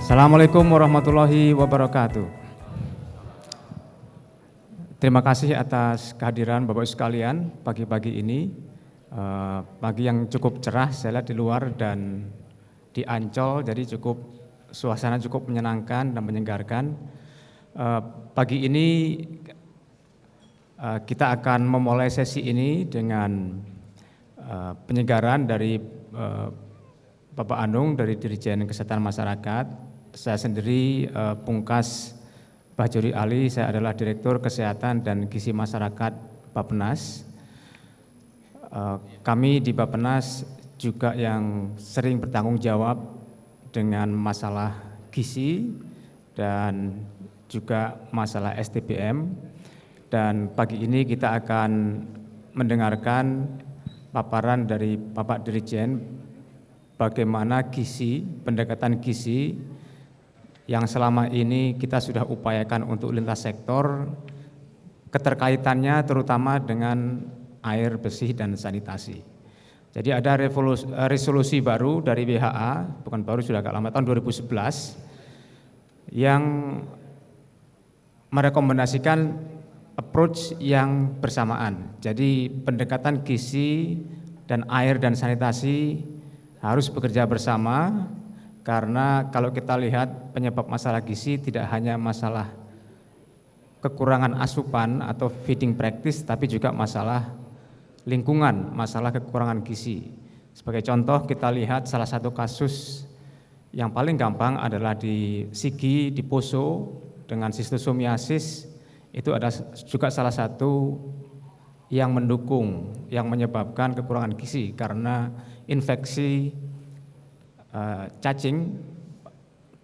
Assalamualaikum warahmatullahi wabarakatuh. Terima kasih atas kehadiran Bapak Ibu sekalian pagi-pagi ini. Pagi yang cukup cerah, saya lihat di luar dan di Ancol, jadi suasana cukup menyenangkan dan menyegarkan. Pagi ini kita akan memulai sesi ini dengan penyegaran dari Bapak Anung dari Dirjen Kesehatan Masyarakat. Saya sendiri Pungkas Bajuri Ali, saya adalah Direktur Kesehatan dan Gizi Masyarakat Bappenas. Kami di Bappenas juga yang sering bertanggung jawab dengan masalah gizi dan juga masalah STBM. Dan pagi ini kita akan mendengarkan paparan dari Bapak Dirjen bagaimana gizi, pendekatan gizi yang selama ini kita sudah upayakan untuk lintas sektor, keterkaitannya terutama dengan air bersih dan sanitasi. Jadi ada resolusi baru dari WHA, bukan baru, sudah agak lama, tahun 2011, yang merekomendasikan approach yang bersamaan. Jadi pendekatan gizi dan air dan sanitasi harus bekerja bersama, karena kalau kita lihat penyebab masalah gizi tidak hanya masalah kekurangan asupan atau feeding practice, tapi juga masalah lingkungan, masalah kekurangan gizi. Sebagai contoh kita lihat salah satu kasus yang paling gampang adalah di Sigi, di Poso dengan sistosomiasis, itu ada juga salah satu yang mendukung, yang menyebabkan kekurangan gizi karena infeksi cacing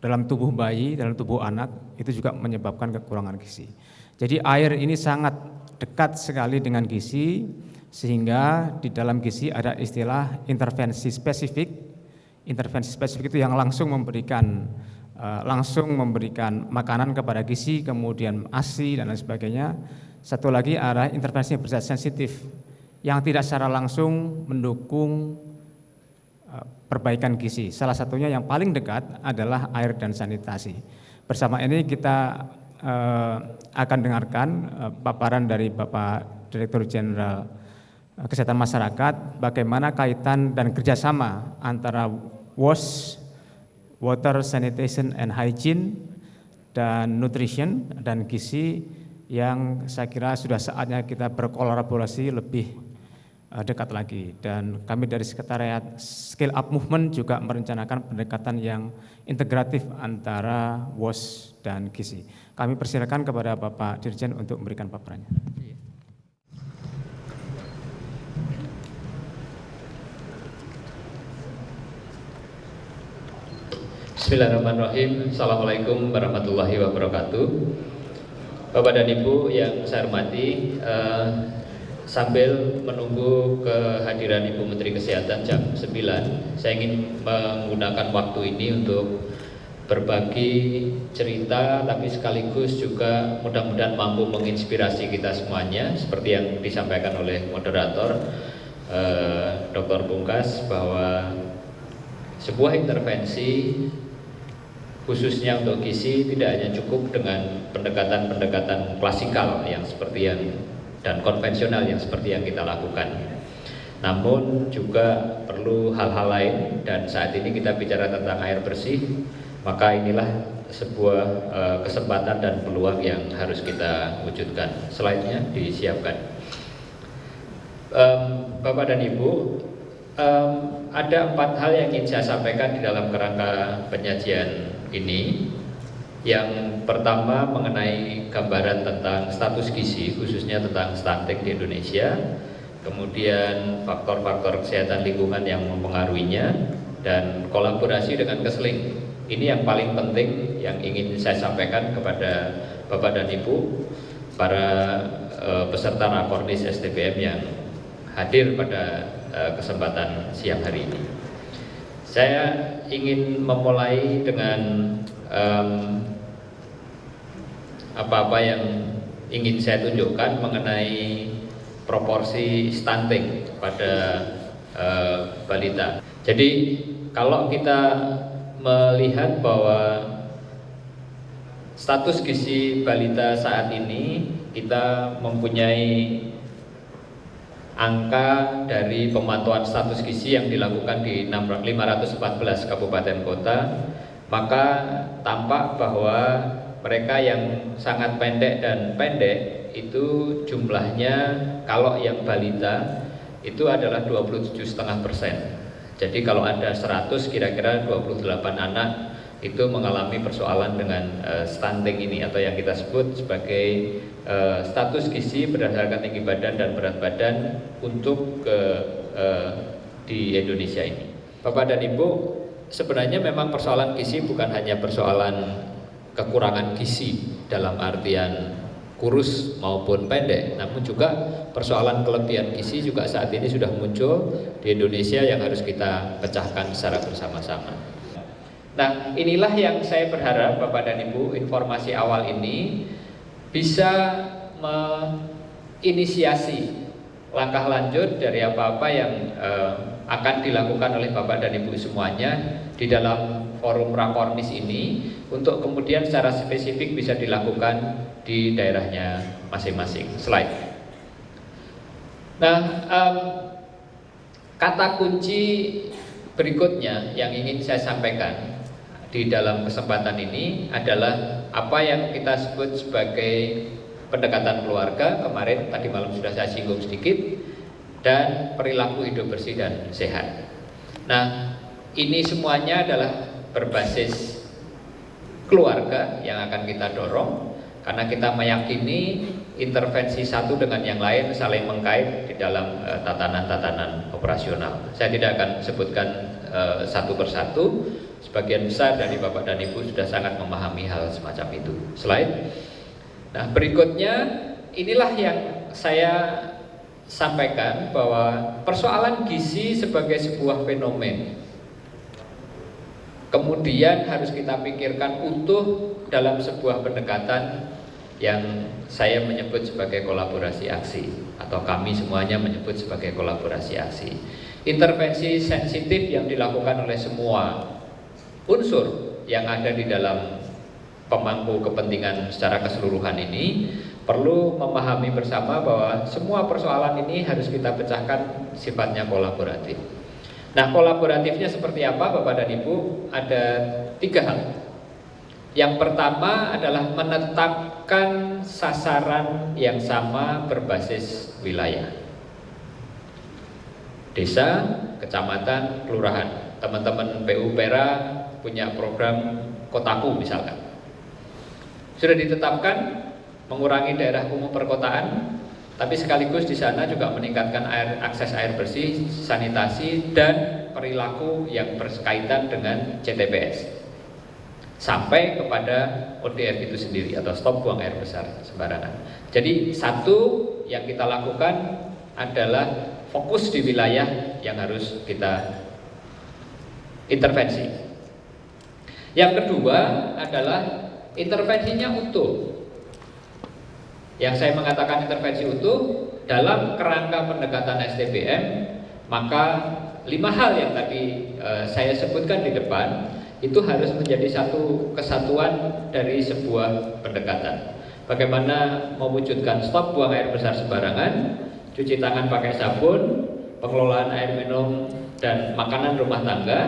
dalam tubuh bayi, dalam tubuh anak, itu juga menyebabkan kekurangan gizi. Jadi air ini sangat dekat sekali dengan gizi, sehingga di dalam gizi ada istilah intervensi spesifik. Intervensi spesifik itu yang langsung memberikan makanan kepada gizi, kemudian ASI dan lain sebagainya. Satu lagi adalah intervensi yang bersifat sensitif, yang tidak secara langsung mendukung perbaikan gizi. Salah satunya yang paling dekat adalah air dan sanitasi. Bersama ini kita akan dengarkan paparan dari Bapak Direktur Jenderal Kesehatan Masyarakat, bagaimana kaitan dan kerjasama antara WASH, Water, Sanitation and Hygiene, dan Nutrition dan gizi, yang saya kira sudah saatnya kita berkolaborasi lebih dekat lagi. Dan kami dari Sekretariat Scale Up Movement juga merencanakan pendekatan yang integratif antara WASH dan gizi. Kami persilakan kepada Bapak Dirjen untuk memberikan paparannya. Bismillahirrahmanirrahim. Assalamualaikum warahmatullahi wabarakatuh. Bapak dan Ibu yang saya hormati, sambil menunggu kehadiran Ibu Menteri Kesehatan jam 9, saya ingin menggunakan waktu ini untuk berbagi cerita, tapi sekaligus juga mudah-mudahan mampu menginspirasi kita semuanya, seperti yang disampaikan oleh moderator Dr. Pungkas, bahwa sebuah intervensi khususnya untuk gizi tidak hanya cukup dengan pendekatan-pendekatan klasikal yang seperti yang dan konvensional yang seperti yang kita lakukan, namun juga perlu hal-hal lain. Dan saat ini kita bicara tentang air bersih, maka inilah sebuah kesempatan dan peluang yang harus kita wujudkan. Slide-nya disiapkan. Bapak dan Ibu, ada 4 hal yang ingin saya sampaikan di dalam kerangka penyajian ini. Yang pertama mengenai gambaran tentang status gizi, khususnya tentang stunting di Indonesia, kemudian faktor-faktor kesehatan lingkungan yang mempengaruhinya, dan kolaborasi dengan Kesling. Ini yang paling penting yang ingin saya sampaikan kepada Bapak dan Ibu, para peserta Rakornis STBM yang hadir pada kesempatan siang hari ini. Saya ingin memulai dengan apa-apa yang ingin saya tunjukkan mengenai proporsi stunting pada balita. Jadi kalau kita melihat bahwa status gizi balita saat ini kita mempunyai angka dari pemantauan status gizi yang dilakukan di 514 kabupaten kota, maka tampak bahwa mereka yang sangat pendek dan pendek itu jumlahnya kalau yang balita itu adalah 27,5%. Jadi kalau ada 100 kira-kira 28 anak itu mengalami persoalan dengan stunting ini atau yang kita sebut sebagai status gizi berdasarkan tinggi badan dan berat badan untuk di Indonesia ini. Bapak dan Ibu, sebenarnya memang persoalan gizi bukan hanya persoalan kekurangan gizi dalam artian kurus maupun pendek, namun juga persoalan kelebihan gizi juga saat ini sudah muncul di Indonesia yang harus kita pecahkan secara bersama-sama. Nah, inilah yang saya berharap Bapak dan Ibu, informasi awal ini bisa menginisiasi langkah lanjut dari apa-apa yang akan dilakukan oleh Bapak dan Ibu semuanya di dalam forum Rakornis ini untuk kemudian secara spesifik bisa dilakukan di daerahnya masing-masing. Slide. Nah, kata kunci berikutnya yang ingin saya sampaikan di dalam kesempatan ini adalah apa yang kita sebut sebagai pendekatan keluarga, kemarin tadi malam sudah saya singgung sedikit, dan perilaku hidup bersih dan sehat. Nah, ini semuanya adalah berbasis keluarga yang akan kita dorong, karena kita meyakini intervensi satu dengan yang lain saling mengkait di dalam tatanan-tatanan operasional. Saya tidak akan sebutkan satu persatu, sebagian besar dari Bapak dan Ibu sudah sangat memahami hal semacam itu. Slide. Nah, berikutnya inilah yang saya sampaikan bahwa persoalan gizi sebagai sebuah fenomen kemudian harus kita pikirkan utuh dalam sebuah pendekatan yang saya menyebut sebagai kolaborasi aksi, atau kami semuanya menyebut sebagai kolaborasi aksi. Intervensi sensitif yang dilakukan oleh semua unsur yang ada di dalam pemangku kepentingan secara keseluruhan ini perlu memahami bersama bahwa semua persoalan ini harus kita pecahkan sifatnya kolaboratif. Nah, kolaboratifnya seperti apa Bapak dan Ibu? Ada 3 hal. Yang pertama adalah menetapkan sasaran yang sama berbasis wilayah. Desa, kecamatan, kelurahan. Teman-teman PU Pera punya program Kotaku misalkan. Sudah ditetapkan mengurangi daerah kumuh perkotaan, tapi sekaligus di sana juga meningkatkan akses air bersih, sanitasi, dan perilaku yang berkaitan dengan CTPS sampai kepada ODF itu sendiri atau stop buang air besar sembarangan. Jadi satu yang kita lakukan adalah fokus di wilayah yang harus kita intervensi. Yang kedua adalah intervensinya utuh. Yang saya mengatakan intervensi utuh dalam kerangka pendekatan STBM, maka 5 hal yang tadi saya sebutkan di depan itu harus menjadi satu kesatuan dari sebuah pendekatan. Bagaimana mewujudkan stop buang air besar sembarangan, cuci tangan pakai sabun, pengelolaan air minum dan makanan rumah tangga,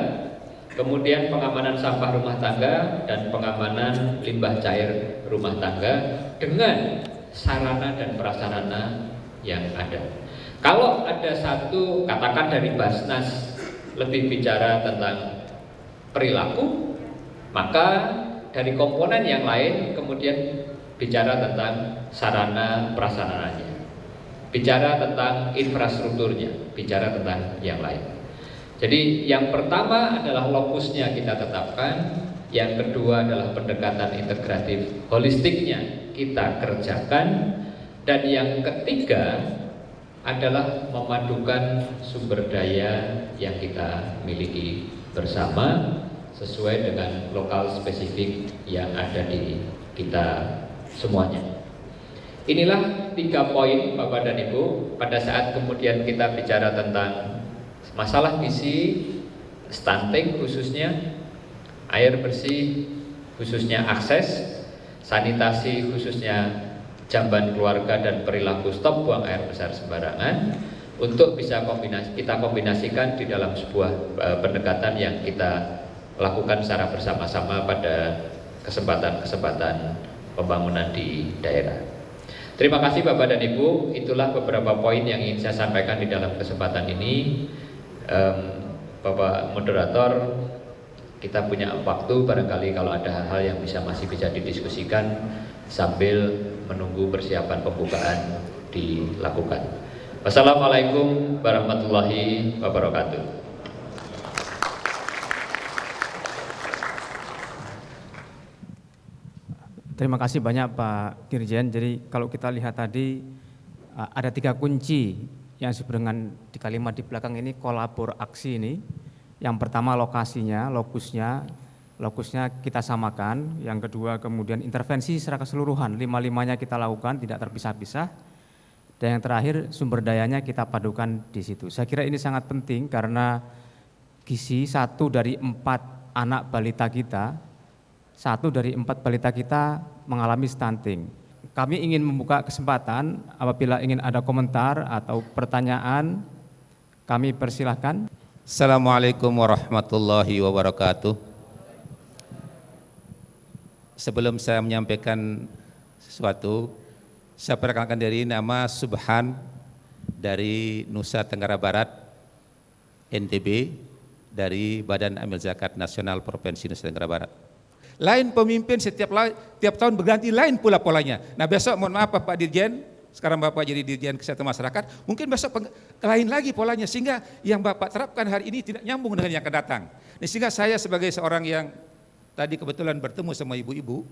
kemudian pengamanan sampah rumah tangga dan pengamanan limbah cair rumah tangga dengan sarana dan prasarana yang ada. Kalau ada satu, katakan dari Basnas lebih bicara tentang perilaku, maka dari komponen yang lain kemudian bicara tentang sarana prasarananya, bicara tentang infrastrukturnya, bicara tentang yang lain. Jadi yang pertama adalah lokusnya kita tetapkan, yang kedua adalah pendekatan integratif holistiknya kita kerjakan, dan yang ketiga adalah memadukan sumber daya yang kita miliki bersama sesuai dengan lokal spesifik yang ada di kita semuanya. Inilah 3 poin Bapak dan Ibu pada saat kemudian kita bicara tentang masalah gizi, stunting khususnya, air bersih khususnya akses, sanitasi khususnya jamban keluarga dan perilaku stop buang air besar sembarangan untuk bisa kita kombinasikan di dalam sebuah pendekatan yang kita lakukan secara bersama-sama pada kesempatan-kesempatan pembangunan di daerah. Terima kasih Bapak dan Ibu, itulah beberapa poin yang ingin saya sampaikan di dalam kesempatan ini. Bapak Moderator, kita punya waktu barangkali kalau ada hal-hal yang masih bisa didiskusikan sambil menunggu persiapan pembukaan dilakukan. Wassalamualaikum warahmatullahi wabarakatuh. Terima kasih banyak Pak Dirjen. Jadi kalau kita lihat tadi ada 3 kunci yang sebenarnya di kalimat di belakang ini kolaborasi ini. Yang pertama lokasinya, lokusnya kita samakan. Yang kedua kemudian intervensi secara keseluruhan, 5-5-nya kita lakukan tidak terpisah-pisah. Dan yang terakhir sumber dayanya kita padukan di situ. Saya kira ini sangat penting karena gizi 1 dari 4 anak balita kita, 1 dari 4 balita kita mengalami stunting. Kami ingin membuka kesempatan apabila ingin ada komentar atau pertanyaan, kami persilahkan. Assalamualaikum warahmatullahi wabarakatuh. Sebelum saya menyampaikan sesuatu, saya perkenalkan diri, nama Subhan dari Nusa Tenggara Barat, NTB, dari Badan Amil Zakat Nasional Provinsi Nusa Tenggara Barat. Lain pemimpin tiap tahun berganti, lain pula polanya. Nah besok mohon maaf Pak Dirjen, sekarang Bapak jadi Dirjen Kesehatan Masyarakat, mungkin besok lain lagi polanya, sehingga yang Bapak terapkan hari ini tidak nyambung dengan yang akan datang. Nah, sehingga saya sebagai seorang yang tadi kebetulan bertemu sama ibu-ibu,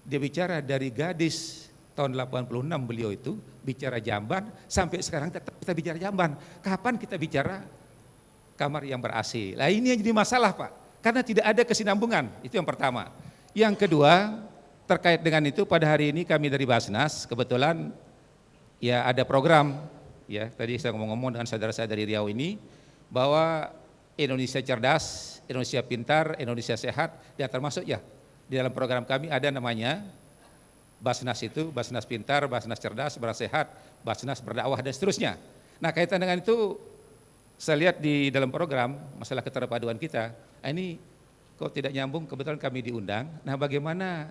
dia bicara dari gadis tahun 86 beliau itu, bicara jamban, sampai sekarang tetap kita bicara jamban. Kapan kita bicara kamar yang ber-AC? Nah ini yang jadi masalah Pak. Karena tidak ada kesinambungan, itu yang pertama. Yang kedua, terkait dengan itu pada hari ini kami dari Basnas, kebetulan ya ada program, ya tadi saya ngomong-ngomong dengan saudara saya dari Riau ini, bahwa Indonesia cerdas, Indonesia pintar, Indonesia sehat, dan termasuk ya di dalam program kami ada namanya Basnas itu, Basnas pintar, Basnas cerdas, Basnas sehat, Basnas berdakwah dan seterusnya. Nah kaitan dengan itu, saya lihat di dalam program masalah keterpaduan kita, ini kok tidak nyambung, kebetulan kami diundang. Nah bagaimana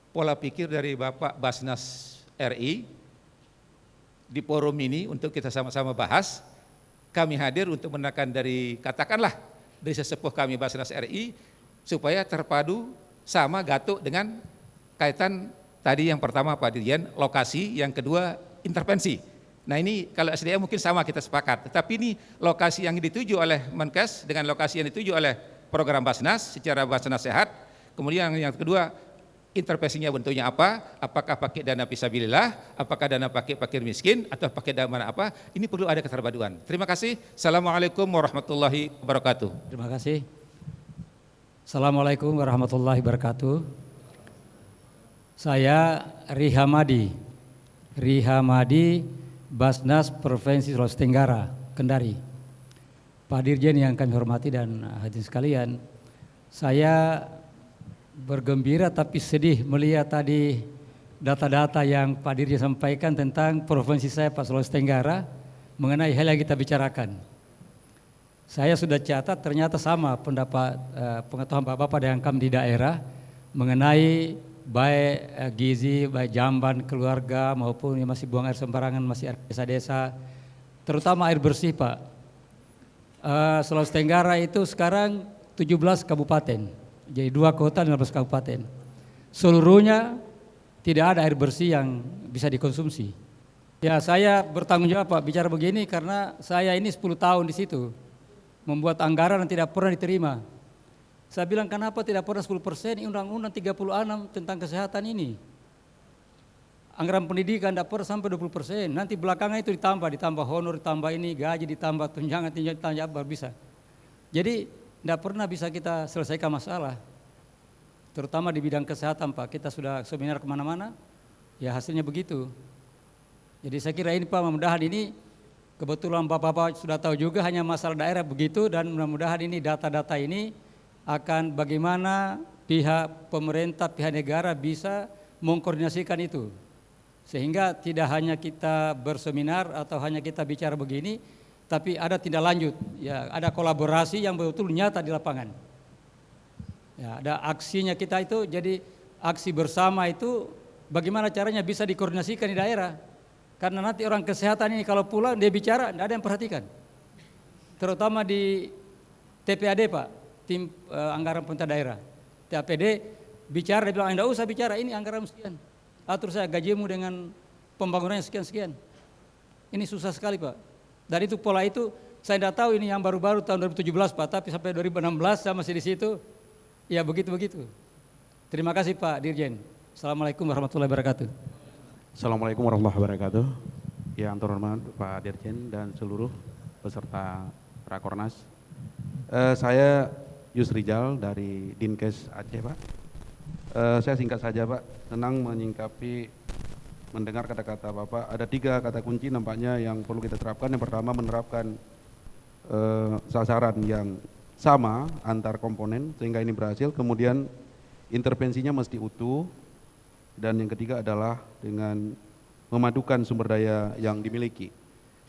pola pikir dari Bapak Basnas RI di forum ini untuk kita sama-sama bahas. Kami hadir untuk menekan dari, katakanlah dari sesepuh kami Basnas RI, supaya terpadu sama gatuk dengan kaitan tadi yang pertama Pak Dirjen, lokasi, yang kedua intervensi. Nah ini kalau SDM mungkin sama kita sepakat, tetapi ini lokasi yang dituju oleh Menkes dengan lokasi yang dituju oleh program Basnas secara Basnas sehat. Kemudian yang kedua, intervensinya bentuknya apa? Apakah pakai dana fisabilillah, apakah dana pakai fakir miskin, atau pakai dana apa? Ini perlu ada keterpaduan. Terima kasih. Assalamualaikum warahmatullahi wabarakatuh. Terima kasih. Assalamualaikum warahmatullahi wabarakatuh. Saya Rihamadi, Basnas Provinsi Sulawesi Tenggara, Kendari. Pak Dirjen yang kami hormati dan hadirin sekalian, saya bergembira tapi sedih melihat tadi data-data yang Pak Dirjen sampaikan tentang provinsi saya Pak Sulawesi Tenggara mengenai hal yang kita bicarakan. Saya sudah catat ternyata sama pendapat pengetahuan Bapak-Bapak yang kami di daerah mengenai baik gizi, baik jamban keluarga maupun yang masih buang air sembarangan, masih air desa-desa, terutama air bersih Pak. Sulawesi Tenggara itu sekarang 17 kabupaten, jadi 2 kota dan 12 kabupaten. Seluruhnya tidak ada air bersih yang bisa dikonsumsi. Ya saya bertanggung jawab Pak bicara begini karena saya ini 10 tahun di situ, membuat anggaran yang tidak pernah diterima. Saya bilang kenapa tidak pernah 10% Undang-Undang 36 tentang kesehatan ini. Anggaran pendidikan tidak pernah sampai 20%, nanti belakangan itu ditambah honor, ditambah ini, gaji ditambah, tunjangan, baru bisa. Jadi tidak pernah bisa kita selesaikan masalah, terutama di bidang kesehatan Pak. Kita sudah seminar kemana-mana, ya hasilnya begitu. Jadi saya kira ini Pak, mudah-mudahan ini, kebetulan Bapak-Bapak sudah tahu juga hanya masalah daerah begitu, dan mudah-mudahan ini data-data ini akan bagaimana pihak pemerintah, pihak negara bisa mengkoordinasikan itu. Sehingga tidak hanya kita berseminar atau hanya kita bicara begini, tapi ada tindak lanjut, ya, ada kolaborasi yang betul-betul nyata di lapangan. Ya, ada aksinya kita itu, jadi aksi bersama itu bagaimana caranya bisa dikoordinasikan di daerah. Karena nanti orang kesehatan ini kalau pulang dia bicara, tidak ada yang perhatikan. Terutama di TPAD Pak, tim anggaran pemerintah daerah. TAPD bicara, dia bilang tidak usah bicara, ini anggaran sekian. Atur saya gajimu dengan pembangunannya sekian-sekian. Ini susah sekali Pak. Dan itu pola itu saya tidak tahu ini yang baru-baru tahun 2017 Pak, tapi sampai 2016 saya masih di situ. Ya begitu-begitu. Terima kasih Pak Dirjen. Assalamualaikum warahmatullahi wabarakatuh. Assalamualaikum warahmatullahi wabarakatuh. Yang terhormat Pak Dirjen dan seluruh peserta Rakornas. Saya Yusrijal dari Dinkes Aceh Pak. Saya singkat saja Pak, senang menyingkapi mendengar kata-kata Bapak. Ada 3 kata kunci nampaknya yang perlu kita terapkan. Yang pertama menerapkan sasaran yang sama antar komponen sehingga ini berhasil. Kemudian intervensinya mesti utuh. Dan yang ketiga adalah dengan memadukan sumber daya yang dimiliki.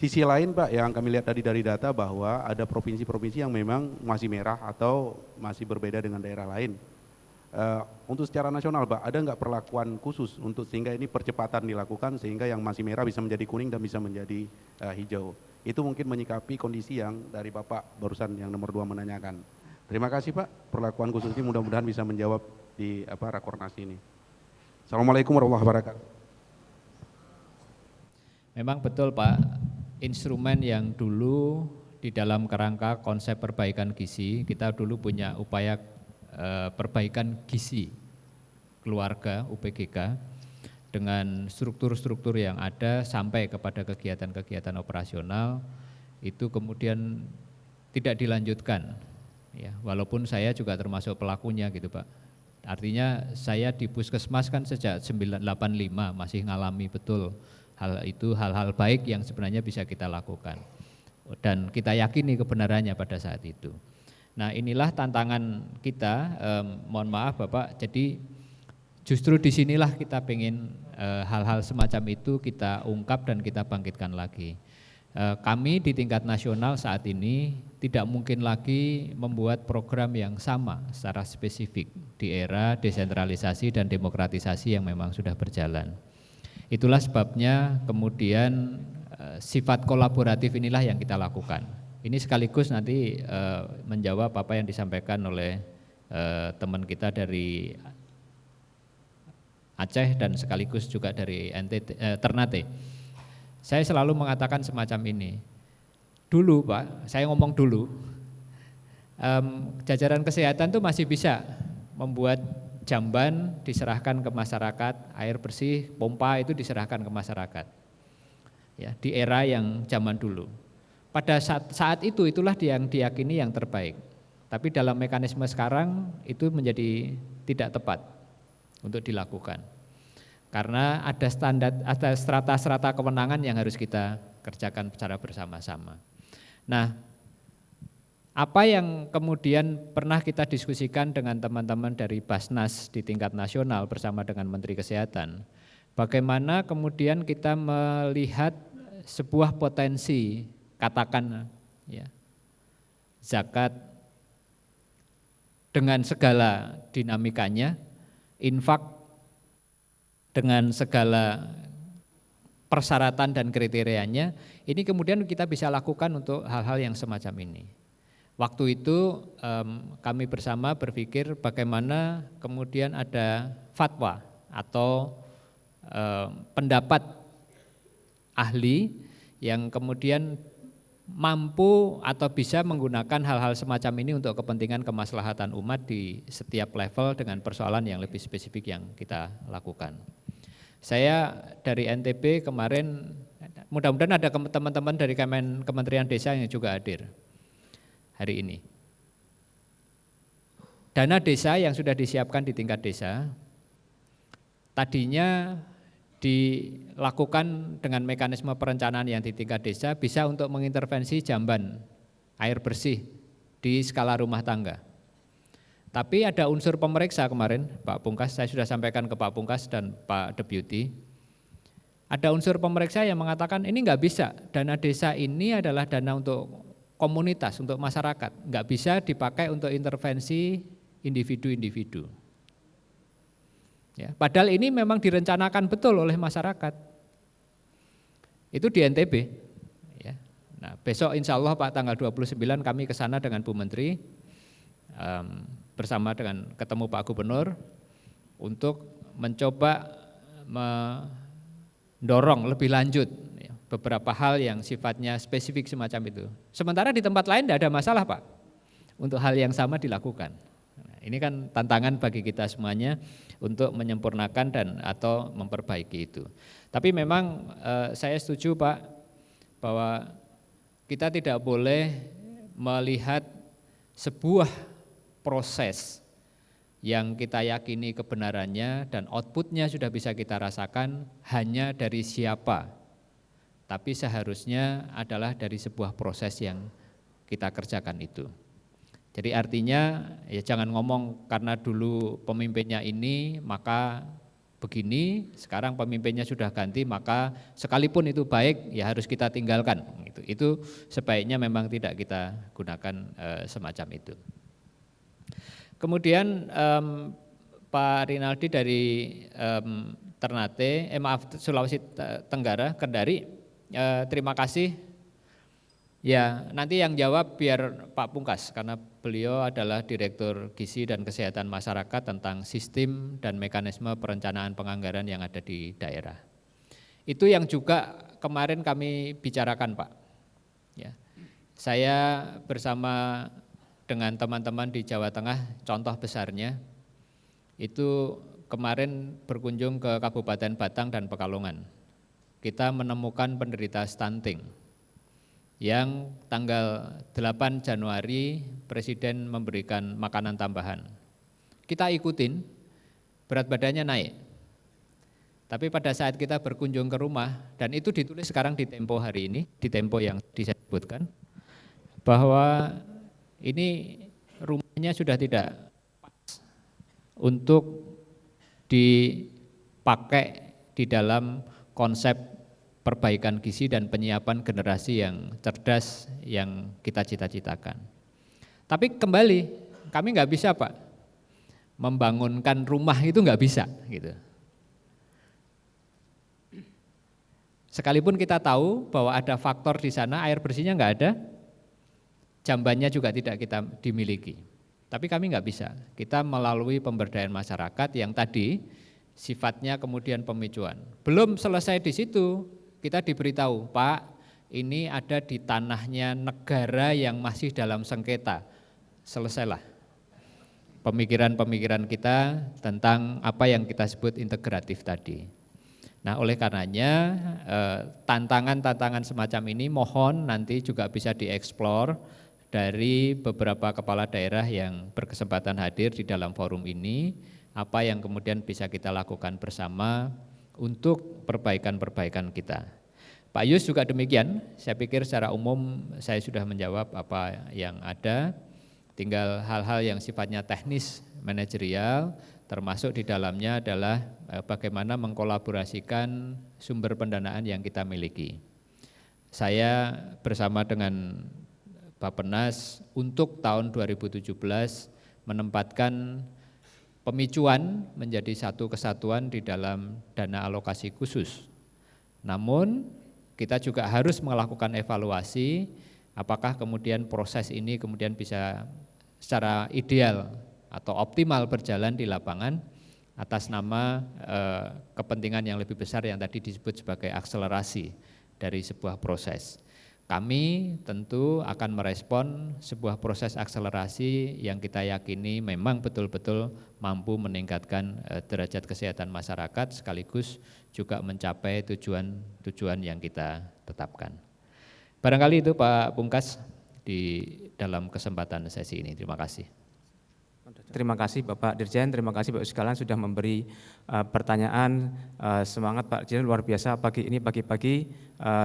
Sisi lain Pak yang kami lihat tadi dari data bahwa ada provinsi-provinsi yang memang masih merah atau masih berbeda dengan daerah lain. Untuk secara nasional Pak, ada nggak perlakuan khusus untuk sehingga ini percepatan dilakukan sehingga yang masih merah bisa menjadi kuning dan bisa menjadi hijau. Itu mungkin menyikapi kondisi yang dari Bapak barusan yang nomor 2 menanyakan. Terima kasih Pak, perlakuan khusus ini mudah-mudahan bisa menjawab di Rakornas ini. Assalamualaikum warahmatullahi wabarakatuh. Memang betul Pak, instrumen yang dulu di dalam kerangka konsep perbaikan gizi, kita dulu punya upaya perbaikan gizi keluarga UPGK dengan struktur-struktur yang ada sampai kepada kegiatan-kegiatan operasional itu kemudian tidak dilanjutkan ya, walaupun saya juga termasuk pelakunya gitu Pak. Artinya saya di Puskesmas kan sejak 1985 masih ngalami betul hal itu, hal-hal baik yang sebenarnya bisa kita lakukan dan kita yakini kebenarannya pada saat itu. Nah inilah tantangan kita, mohon maaf Bapak, jadi justru disinilah kita pengen hal-hal semacam itu kita ungkap dan kita bangkitkan lagi. Kami di tingkat nasional saat ini tidak mungkin lagi membuat program yang sama secara spesifik di era desentralisasi dan demokratisasi yang memang sudah berjalan. Itulah sebabnya kemudian sifat kolaboratif inilah yang kita lakukan. Ini sekaligus nanti menjawab apa yang disampaikan oleh teman kita dari Aceh dan sekaligus juga dari Ternate. Saya selalu mengatakan semacam ini. Dulu Pak, saya ngomong dulu, jajaran kesehatan itu masih bisa membuat jamban diserahkan ke masyarakat, air bersih, pompa itu diserahkan ke masyarakat. Ya, di era yang zaman dulu. Pada saat itu itulah yang diyakini yang terbaik. Tapi dalam mekanisme sekarang itu menjadi tidak tepat untuk dilakukan. Karena ada standar, ada strata-strata kewenangan yang harus kita kerjakan secara bersama-sama. Nah, apa yang kemudian pernah kita diskusikan dengan teman-teman dari Basnas di tingkat nasional bersama dengan Menteri Kesehatan, bagaimana kemudian kita melihat sebuah potensi, katakan ya, zakat dengan segala dinamikanya, infak dengan segala persyaratan dan kriterianya, ini kemudian kita bisa lakukan untuk hal-hal yang semacam ini. Waktu itu kami bersama berpikir bagaimana kemudian ada fatwa atau pendapat ahli yang kemudian mampu atau bisa menggunakan hal-hal semacam ini untuk kepentingan kemaslahatan umat di setiap level dengan persoalan yang lebih spesifik yang kita lakukan. Saya dari NTB kemarin, mudah-mudahan ada teman-teman dari Kementerian Desa yang juga hadir hari ini. Dana desa yang sudah disiapkan di tingkat desa, tadinya dilakukan dengan mekanisme perencanaan yang di tingkat desa bisa untuk mengintervensi jamban air bersih di skala rumah tangga. Tapi ada unsur pemeriksa kemarin, Pak Pungkas, saya sudah sampaikan ke Pak Pungkas dan Pak Deputi. Ada unsur pemeriksa yang mengatakan ini nggak bisa, dana desa ini adalah dana untuk komunitas, untuk masyarakat, nggak bisa dipakai untuk intervensi individu-individu. Ya, padahal ini memang direncanakan betul oleh masyarakat. Itu di NTB. Ya. Nah, besok insya Allah Pak tanggal 29 kami ke sana dengan Bu Menteri, bersama dengan ketemu Pak Gubernur untuk mencoba mendorong lebih lanjut ya, beberapa hal yang sifatnya spesifik semacam itu. Sementara di tempat lain tidak ada masalah Pak untuk hal yang sama dilakukan. Nah, ini kan tantangan bagi kita semuanya untuk menyempurnakan dan atau memperbaiki itu. Tapi memang saya setuju Pak bahwa kita tidak boleh melihat sebuah proses yang kita yakini kebenarannya dan outputnya sudah bisa kita rasakan hanya dari siapa, tapi seharusnya adalah dari sebuah proses yang kita kerjakan itu. Jadi artinya ya jangan ngomong karena dulu pemimpinnya ini maka begini, sekarang pemimpinnya sudah ganti maka sekalipun itu baik ya harus kita tinggalkan. Itu sebaiknya memang tidak kita gunakan semacam itu. Kemudian Pak Rinaldi dari Ternate, Sulawesi Tenggara, Kendari, terima kasih. Ya, nanti yang jawab biar Pak Pungkas, karena beliau adalah Direktur Gizi dan Kesehatan Masyarakat tentang sistem dan mekanisme perencanaan penganggaran yang ada di daerah. Itu yang juga kemarin kami bicarakan Pak. Ya, saya bersama dengan teman-teman di Jawa Tengah, contoh besarnya, itu kemarin berkunjung ke Kabupaten Batang dan Pekalongan. Kita menemukan penderita stunting yang tanggal 8 Januari Presiden memberikan makanan tambahan. Kita ikutin, berat badannya naik. Tapi pada saat kita berkunjung ke rumah, dan itu ditulis sekarang di Tempo hari ini, di Tempo yang disebutkan, bahwa ini rumahnya sudah tidak pas untuk dipakai di dalam konsep perbaikan gizi dan penyiapan generasi yang cerdas yang kita cita-citakan. Tapi kembali, kami nggak bisa Pak, membangunkan rumah itu nggak bisa gitu. Sekalipun kita tahu bahwa ada faktor di sana, air bersihnya nggak ada, jambannya juga tidak kita dimiliki. Tapi kami nggak bisa, kita melalui pemberdayaan masyarakat yang tadi sifatnya kemudian pemicuan. Belum selesai di situ, kita diberitahu, Pak, ini ada di tanahnya negara yang masih dalam sengketa. Selesailah pemikiran-pemikiran kita tentang apa yang kita sebut integratif tadi. Nah, oleh karenanya tantangan-tantangan semacam ini mohon nanti juga bisa dieksplor dari beberapa kepala daerah yang berkesempatan hadir di dalam forum ini, apa yang kemudian bisa kita lakukan bersama untuk perbaikan-perbaikan kita. Pak Yus juga demikian, saya pikir secara umum saya sudah menjawab apa yang ada, tinggal hal-hal yang sifatnya teknis, manajerial, termasuk di dalamnya adalah bagaimana mengkolaborasikan sumber pendanaan yang kita miliki. Saya bersama dengan Bappenas untuk tahun 2017 menempatkan pemicuan menjadi satu kesatuan di dalam dana alokasi khusus. Namun kita juga harus melakukan evaluasi apakah kemudian proses ini kemudian bisa secara ideal atau optimal berjalan di lapangan atas nama kepentingan yang lebih besar yang tadi disebut sebagai akselerasi dari sebuah proses. Kami tentu akan merespon sebuah proses akselerasi yang kita yakini memang betul-betul mampu meningkatkan derajat kesehatan masyarakat sekaligus juga mencapai tujuan-tujuan yang kita tetapkan. Barangkali itu Pak Pungkas di dalam kesempatan sesi ini. Terima kasih. Terima kasih Bapak Dirjen, terima kasih Bapak sekalian sudah memberi pertanyaan. Semangat Pak Dirjen luar biasa pagi ini, pagi-pagi.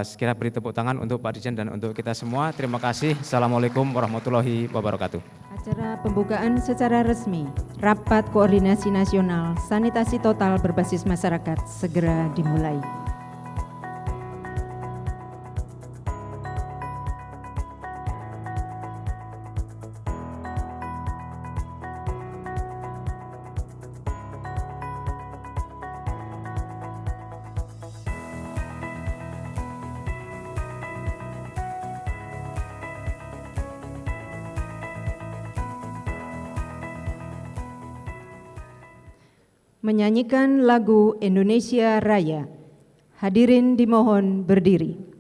Sekira beri tepuk tangan untuk Pak Dirjen dan untuk kita semua. Terima kasih. Assalamualaikum warahmatullahi wabarakatuh. Acara pembukaan secara resmi Rapat Koordinasi Nasional Sanitasi Total Berbasis Masyarakat segera dimulai. Menyanyikan lagu Indonesia Raya. Hadirin dimohon berdiri.